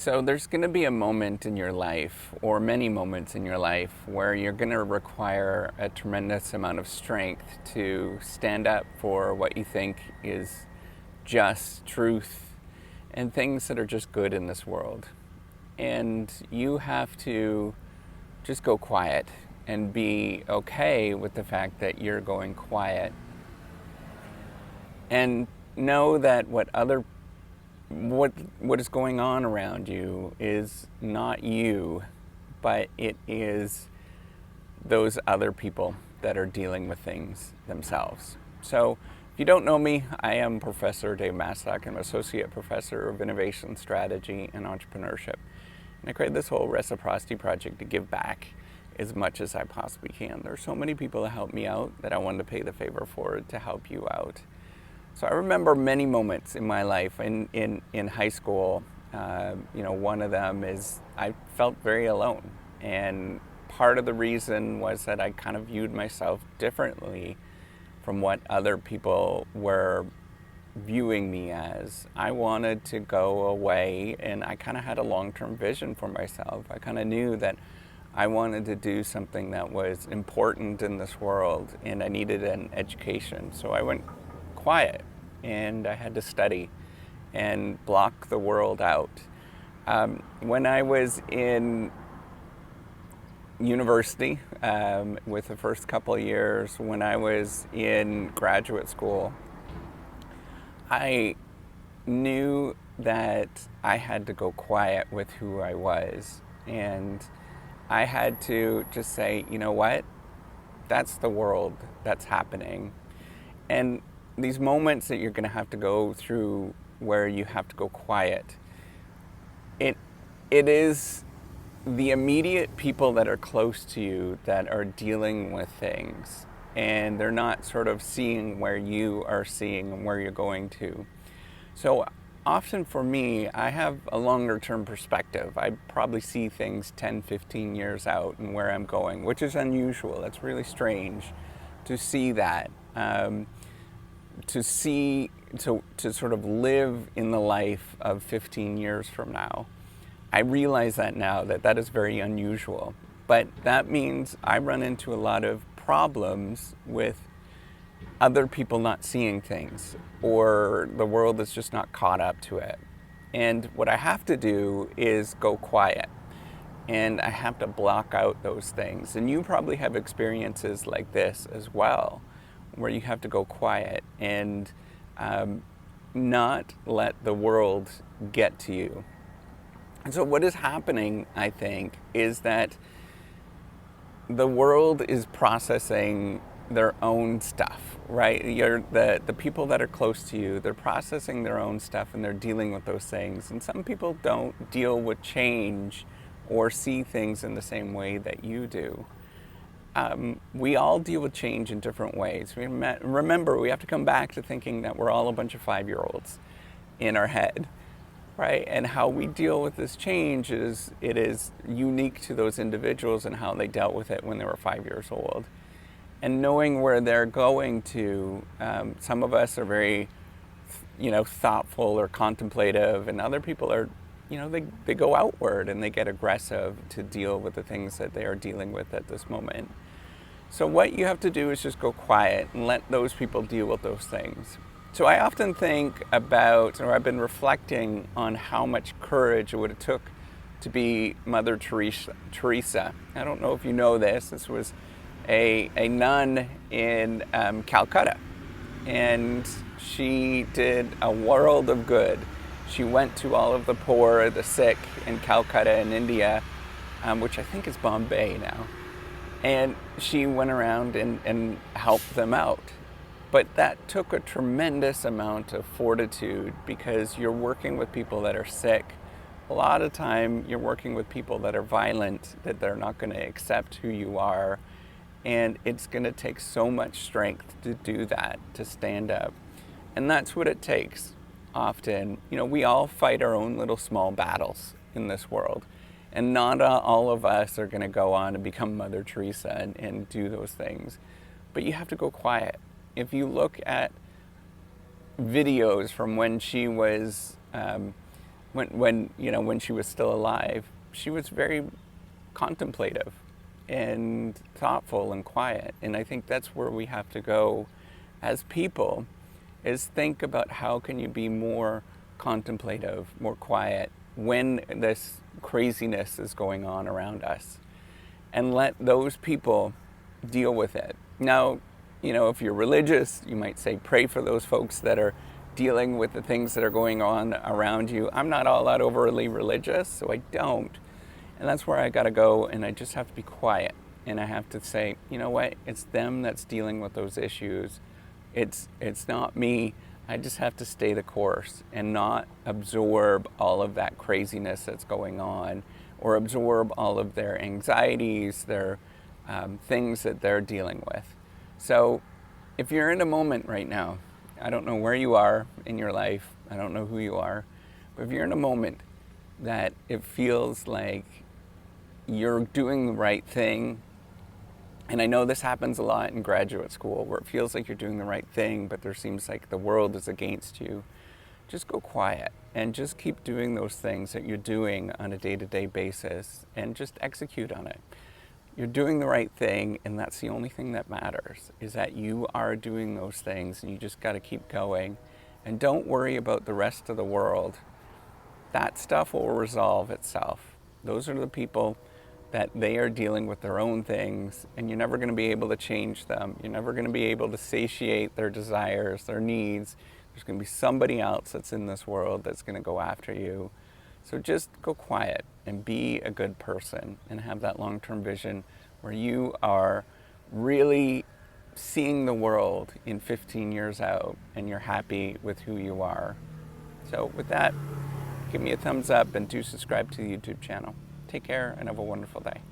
So there's going to be a moment in your life, or many moments in your life, where you're going to require a tremendous amount of strength to stand up for what you think is just truth and things that are just good in this world. And you have to just go quiet and be okay with the fact that you're going quiet. And know that what is going on around you is not you, but it is those other people that are dealing with things themselves. So if you don't know me, I am Professor Dave Maslock. I'm Associate Professor of Innovation Strategy and Entrepreneurship. And I created this whole reciprocity project to give back as much as I possibly can. There are so many people that help me out that I wanted to pay the favor forward to help you out. So I remember many moments in my life in high school. One of them is I felt very alone. And part of the reason was that I kind of viewed myself differently from what other people were viewing me as. I wanted to go away, and I kind of had a long-term vision for myself. I kind of knew that I wanted to do something that was important in this world, and I needed an education. So I went quiet, and I had to study and block the world out. When I was in university, with the first couple of years, when I was in graduate school, I knew that I had to go quiet with who I was, and I had to just say, you know what, that's the world that's happening. And these moments that you're going to have to go through where you have to go quiet, it is the immediate people that are close to you that are dealing with things, and they're not sort of seeing where you are seeing and where you're going to. So often for me, I have a longer term perspective. I probably see things 10, 15 years out and where I'm going, which is unusual. That's really strange to see that. To sort of live in the life of 15 years from now. I realize that now, that is very unusual. But that means I run into a lot of problems with other people not seeing things, or the world is just not caught up to it. And what I have to do is go quiet. And I have to block out those things. And you probably have experiences like this as well, where you have to go quiet and not let the world get to you. And so what is happening, I think, is that the world is processing their own stuff, right? The people that are close to you, they're processing their own stuff and they're dealing with those things. And some people don't deal with change or see things in the same way that you do. We all deal with change in different ways. Remember, we have to come back to thinking that we're all a bunch of 5-year-olds in our head, right? And how we deal with this change is unique to those individuals and how they dealt with it when they were 5 years old. And knowing where they're going to, some of us are very, thoughtful or contemplative, and other people are, they go outward and they get aggressive to deal with the things that they are dealing with at this moment. So what you have to do is just go quiet and let those people deal with those things. So I often think about, or I've been reflecting on how much courage it would have took to be Mother Teresa. I don't know if you know this. This was a nun in Calcutta, and she did a world of good. She went to all of the poor, the sick in Calcutta in India, which I think is Bombay now. And she went around and helped them out. But that took a tremendous amount of fortitude, because you're working with people that are sick. A lot of time you're working with people that are violent, that they're not going to accept who you are. And it's going to take so much strength to do that, to stand up. And that's what it takes. Often, we all fight our own little small battles in this world. And not all of us are going to go on and become Mother Teresa and do those things. But you have to go quiet. If you look at videos from when she was when she was still alive, she was very contemplative and thoughtful and quiet. And I think that's where we have to go as people, is think about how can you be more contemplative, more quiet when this craziness is going on around us, and let those people deal with it. Now, if you're religious, you might say pray for those folks that are dealing with the things that are going on around you. I'm not all that overly religious, so I don't. And that's where I got to go, and I just have to be quiet. And I have to say, you know what? It's them that's dealing with those issues. It's not me. I just have to stay the course and not absorb all of that craziness that's going on, or absorb all of their anxieties, their things that they're dealing with. So if you're in a moment right now, I don't know where you are in your life, I don't know who you are, but if you're in a moment that it feels like you're doing the right thing, and I know this happens a lot in graduate school, where it feels like you're doing the right thing, but there seems like the world is against you, just go quiet and just keep doing those things that you're doing on a day-to-day basis and just execute on it. You're doing the right thing, and that's the only thing that matters, is that you are doing those things, and you just got to keep going. And don't worry about the rest of the world. That stuff will resolve itself. Those are the people that they are dealing with their own things, and you're never going to be able to change them. You're never going to be able to satiate their desires, their needs. There's going to be somebody else that's in this world that's going to go after you. So just go quiet and be a good person and have that long-term vision where you are really seeing the world in 15 years out, and you're happy with who you are. So with that, give me a thumbs up and do subscribe to the YouTube channel. Take care and have a wonderful day.